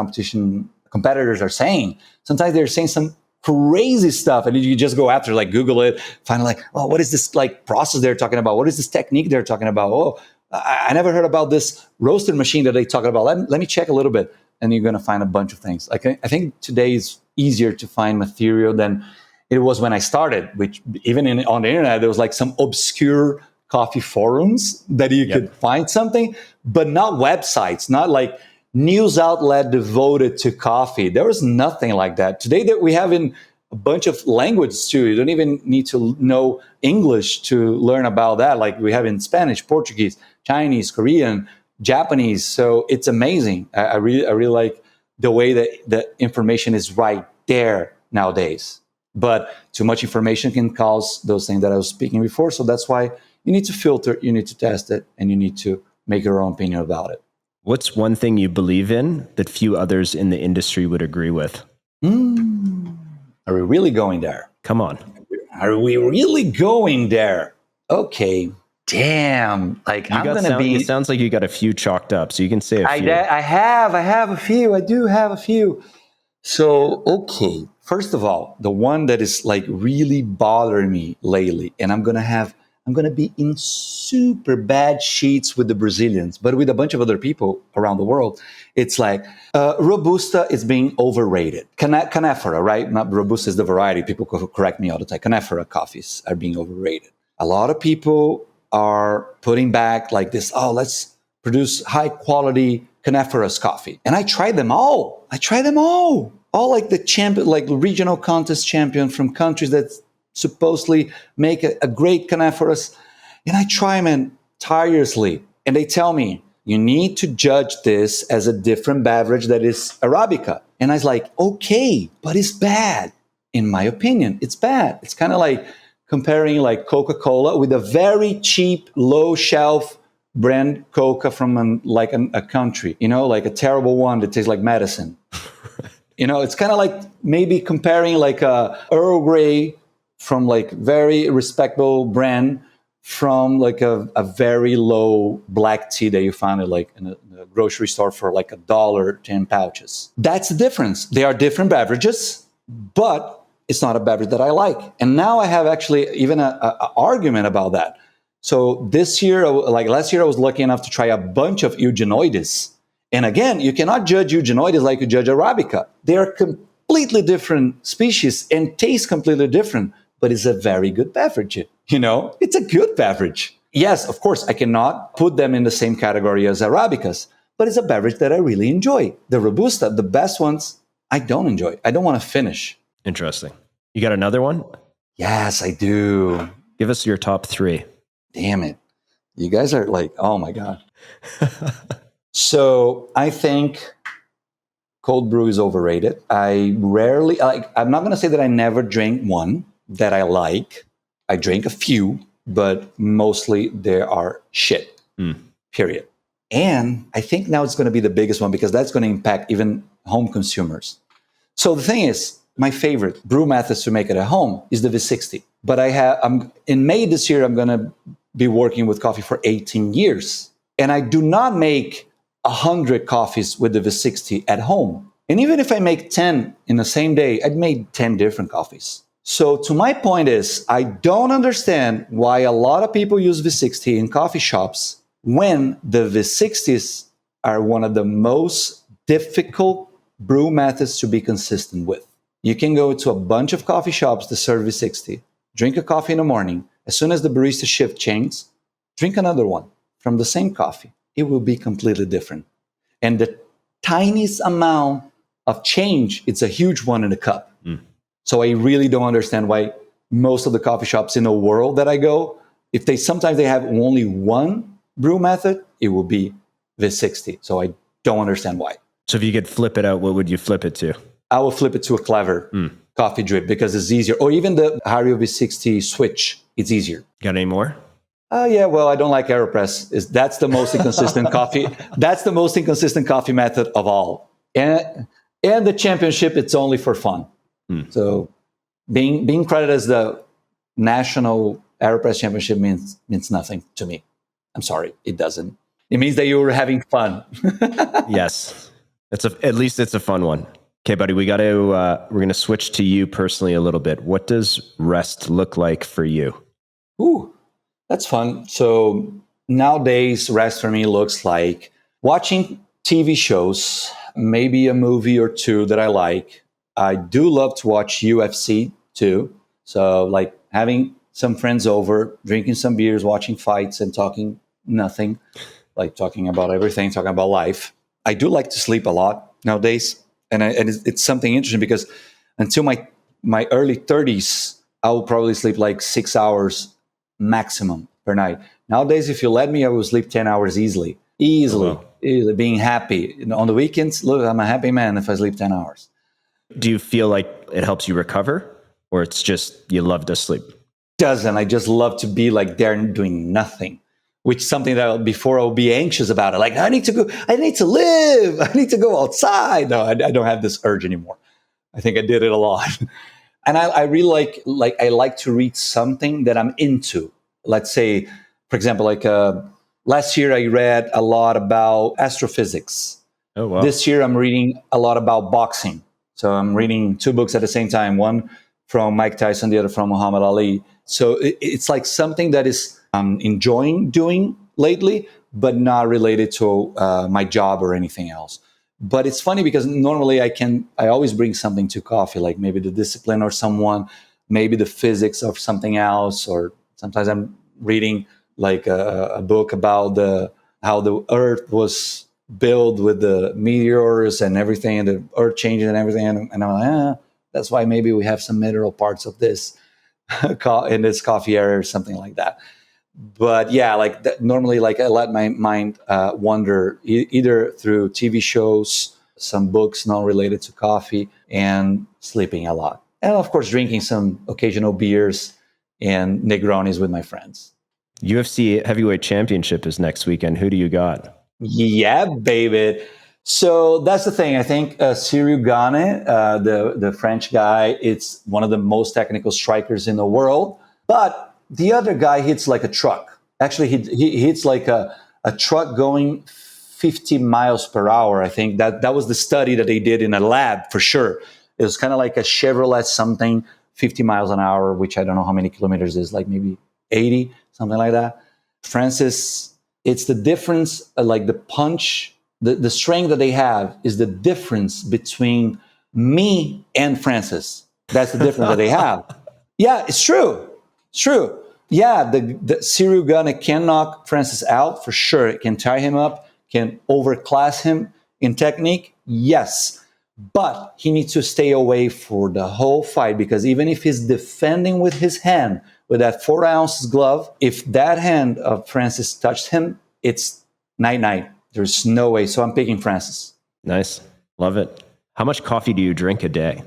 competitors are saying. Sometimes they're saying some crazy stuff, and you just go after, like Google it, find like, oh, what is this like process they're talking about? What is this technique they're talking about? Oh, I never heard about this roaster machine that they talking about. Let me check a little bit, and you're gonna find a bunch of things. Like I think today is easier to find material than it was when I started. Which even on the internet, there was like some obscure coffee forums that you could find something, but not websites, not like news outlet devoted to coffee. There was nothing like that. Today that we have in a bunch of languages too. You don't even need to know English to learn about that. Like we have in Spanish, Portuguese, Chinese, Korean, Japanese. So it's amazing. I really like the way that the information is right there nowadays. But too much information can cause those things that I was speaking before. So that's why you need to filter, you need to test it, and you need to make your own opinion about it. What's one thing you believe in that few others in the industry would agree with? Are we really going there? Come on. Are we really going there? Okay. Damn. Like It sounds like you got a few chalked up, so you can say a few. I have a few. I do have a few. So, okay. First of all, the one that is like really bothering me lately, and I'm going to be in super bad sheets with the Brazilians, but with a bunch of other people around the world. It's like Robusta is being overrated. Canephora, right? Not Robusta is the variety. People correct me all the time. Canephora coffees are being overrated. A lot of people are putting back like this, oh, let's produce high quality Canephora's coffee. And I tried them all. All like the champion, like regional contest champion from countries that supposedly make a great Canephoras. And I try them tirelessly. And they tell me, you need to judge this as a different beverage that is Arabica. And I was like, okay, but it's bad. In my opinion, it's bad. It's kind of like comparing like Coca-Cola with a very cheap, low shelf brand Coca from a country, like a terrible one that tastes like medicine. It's kind of like maybe comparing like a Earl Grey from like very respectable brand from like a very low black tea that you find like in a grocery store for like $1, 10 pouches. That's the difference. They are different beverages, but it's not a beverage that I like. And now I have actually even an argument about that. So this year, like last year, I was lucky enough to try a bunch of Eugenioides. And again, you cannot judge Eugenioides like you judge Arabica. They are completely different species and taste completely different, but it's a very good beverage. It's a good beverage. Yes, of course, I cannot put them in the same category as Arabicas, but it's a beverage that I really enjoy. The Robusta, the best ones, I don't enjoy. I don't want to finish. Interesting. You got another one? Yes, I do. Give us your top 3. Damn it. You guys are like, oh my God. So I think cold brew is overrated. I'm not going to say that I never drink one that I like. I drink a few, but mostly they are shit, period. And I think now it's going to be the biggest one because that's going to impact even home consumers. So the thing is, my favorite brew methods to make it at home is the V60. But in May this year, I'm going to be working with coffee for 18 years. And I do not make 100 coffees with the V60 at home. And even if I make 10 in the same day, I'd made 10 different coffees. So to my point is, I don't understand why a lot of people use V60 in coffee shops when the V60s are one of the most difficult brew methods to be consistent with. You can go to a bunch of coffee shops that serve V60, drink a coffee in the morning. As soon as the barista shift changes, drink another one from the same coffee. It will be completely different. And the tiniest amount of change, it's a huge one in a cup. So I really don't understand why most of the coffee shops in the world that I go, if they sometimes they have only one brew method, it will be V60. So I don't understand why. So if you could flip it out, what would you flip it to? I will flip it to a clever coffee drip because it's easier. Or even the Hario V60 switch, it's easier. Got any more? Yeah, well, I don't like aeropress. That's the most inconsistent coffee. That's the most inconsistent coffee method of all. And the championship, it's only for fun. So being credited as the national aeropress championship means nothing to me. I'm sorry, it doesn't. It means that you were having fun. Yes, at least it's a fun one. Okay, buddy, we're gonna switch to you personally a little bit. What does rest look like for you? Ooh, that's fun. So nowadays, rest for me looks like watching TV shows, maybe a movie or two that I like. I do love to watch UFC too. So like having some friends over, drinking some beers, watching fights and talking nothing, like talking about everything, talking about life. I do like to sleep a lot nowadays. And it's something interesting because until my early 30s, I will probably sleep like 6 hours maximum per night. Nowadays, if you let me, I will sleep 10 hours easily, Wow. being happy. On the weekends, look, I'm a happy man if I sleep 10 hours. Do you feel like it helps you recover, or it's just you love to sleep? Doesn't. I just love to be like there doing nothing, which is something that before I would be anxious about it. Like, I need to go, I need to live, I need to go outside. No, I don't have this urge anymore. I think I did it a lot. And I really I like to read something that I'm into. Let's say, for example, last year I read a lot about astrophysics. Oh, wow. This year I'm reading a lot about boxing. So I'm reading 2 books at the same time, one from Mike Tyson, the other from Muhammad Ali. So it's like something that is enjoying doing lately, but not related to my job or anything else. But it's funny because normally I always bring something to coffee, like maybe the discipline or someone, maybe the physics of something else, or sometimes I'm reading like a book about how the earth was built with the meteors and everything, and the earth changing and everything. And I'm like, that's why maybe we have some mineral parts of this in this coffee area or something like that. But yeah, like normally, like I let my mind wander either through TV shows, some books not related to coffee, and sleeping a lot. And of course, drinking some occasional beers and Negronis with my friends. UFC Heavyweight Championship is next weekend. Who do you got? Yeah, baby. So that's the thing. I think Cyril Gane, the French guy, it's one of the most technical strikers in the world. But the other guy hits like a truck. Actually, he hits like a truck going 50 miles per hour. I think that was the study that they did in a lab for sure. It was kind of like a Chevrolet something, 50 miles an hour, which I don't know how many kilometers is, like maybe 80, something like that. Francis, it's the difference, like the punch, the strength that they have is the difference between me and Francis. That's the difference that they have. Yeah, it's true. It's true. Yeah, the Cyril Gane can knock Francis out for sure. It can tie him up, can overclass him in technique. Yes, but he needs to stay away for the whole fight, because even if he's defending with his hand, with that 4 ounces glove, if that hand of Francis touched him, it's night-night. There's no way. So I'm picking Francis. Nice. Love it. How much coffee do you drink a day?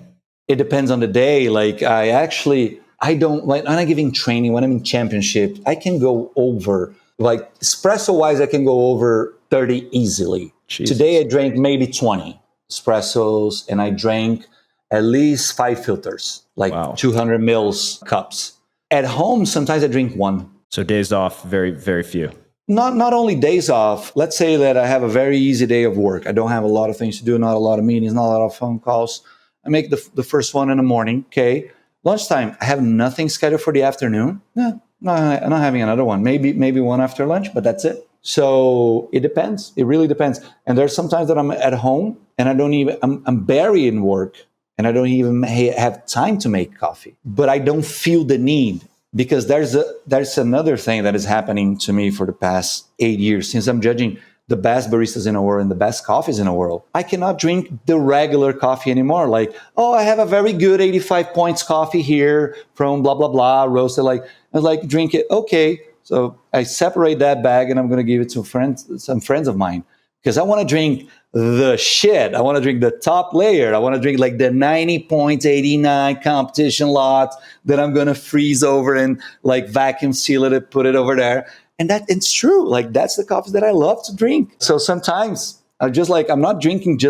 It depends on the day. Like I don't, like when I'm giving training, when I'm in championship, I can go over, like espresso-wise, I can go over 30 easily. Jesus. Today I drank maybe 20 espressos, and I drank at least 5 filters, like 200 mils cups. At home, sometimes I drink 1. So days off, very, very few. Not only days off. Let's say that I have a very easy day of work. I don't have a lot of things to do, not a lot of meetings, not a lot of phone calls. I make the first one in the morning, okay? Lunchtime, I have nothing scheduled for the afternoon. No, I'm not having another one. Maybe one after lunch, but that's it. So it depends. It really depends. And there's sometimes that I'm at home and I'm buried in work and I don't even have time to make coffee. But I don't feel the need, because there's another thing that is happening to me for the past 8 years since I'm judging the best baristas in the world and the best coffees in the world. I cannot drink the regular coffee anymore. Like, I have a very good 85 points coffee here from blah, blah, blah, roasted. I was like, drink it. Okay. So I separate that bag and I'm going to give it to some friends of mine, because I want to drink the shit. I want to drink the top layer. I want to drink like the 90 points, 89 competition lot that I'm going to freeze over and like vacuum seal it and put it over there. And it's true. Like, that's the coffee that I love to drink. So sometimes I'm not drinking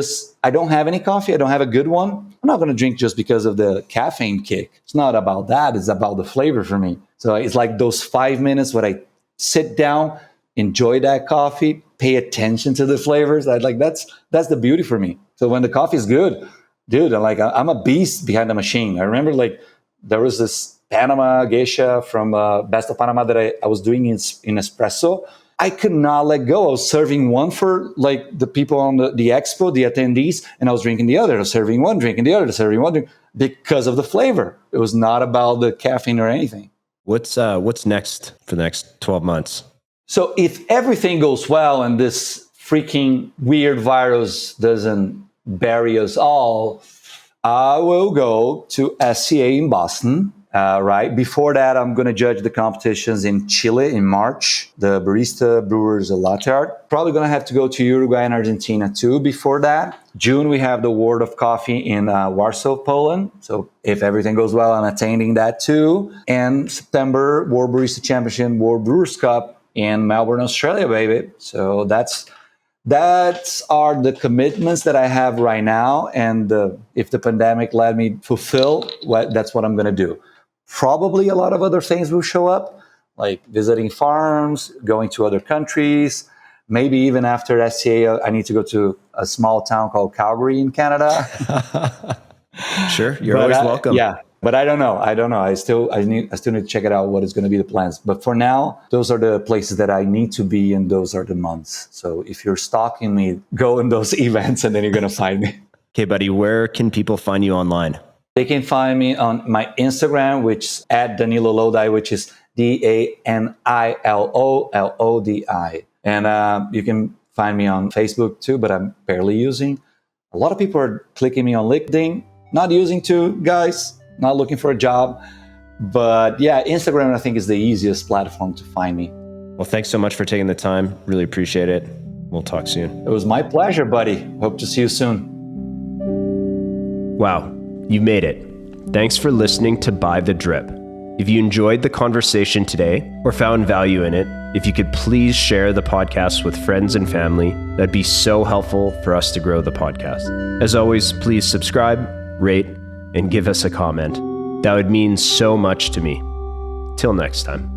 I don't have any coffee. I don't have a good one. I'm not going to drink just because of the caffeine kick. It's not about that. It's about the flavor for me. So it's like those 5 minutes where I sit down, enjoy that coffee, pay attention to the flavors. That's the beauty for me. So when the coffee is good, dude, I'm a beast behind the machine. I remember there was this Panama geisha from Best of Panama that I was doing in espresso. I could not let go. I was serving one for like the people on the expo, the attendees, and I was drinking the other. I was serving one, drinking the other, serving one drink, because of the flavor. It was not about the caffeine or anything. What's next for the next 12 months? So if everything goes well and this freaking weird virus doesn't bury us all, I will go to SCA in Boston. Right. Before that, I'm going to judge the competitions in Chile in March, the Barista Brewers Latte Art. Probably going to have to go to Uruguay and Argentina too before that. June, we have the World of Coffee in Warsaw, Poland. So if everything goes well, I'm attending that too. And September, World Barista Championship, World Brewers Cup in Melbourne, Australia, baby. So that's are the commitments that I have right now. And if the pandemic let me fulfill, that's what I'm going to do. Probably a lot of other things will show up, like visiting farms, going to other countries. Maybe even after SCA, I need to go to a small town called Calgary in Canada. Sure, you're always welcome. Yeah, but I don't know. I still need to check it out. What is going to be the plans? But for now, those are the places that I need to be, and those are the months. So if you're stalking me, go in those events, and then you're going to find me. Okay, buddy. Where can people find you online? They can find me on my Instagram, which is at Danilo Lodi, which is DANILOLODI. And you can find me on Facebook too, but I'm barely using. A lot of people are clicking me on LinkedIn. Not using too, guys. Not looking for a job. But yeah, Instagram, I think, is the easiest platform to find me. Well, thanks so much for taking the time. Really appreciate it. We'll talk soon. It was my pleasure, buddy. Hope to see you soon. Wow. You made it. Thanks for listening to By the Drip. If you enjoyed the conversation today or found value in it, if you could please share the podcast with friends and family, that'd be so helpful for us to grow the podcast. As always, please subscribe, rate, and give us a comment. That would mean so much to me. Till next time.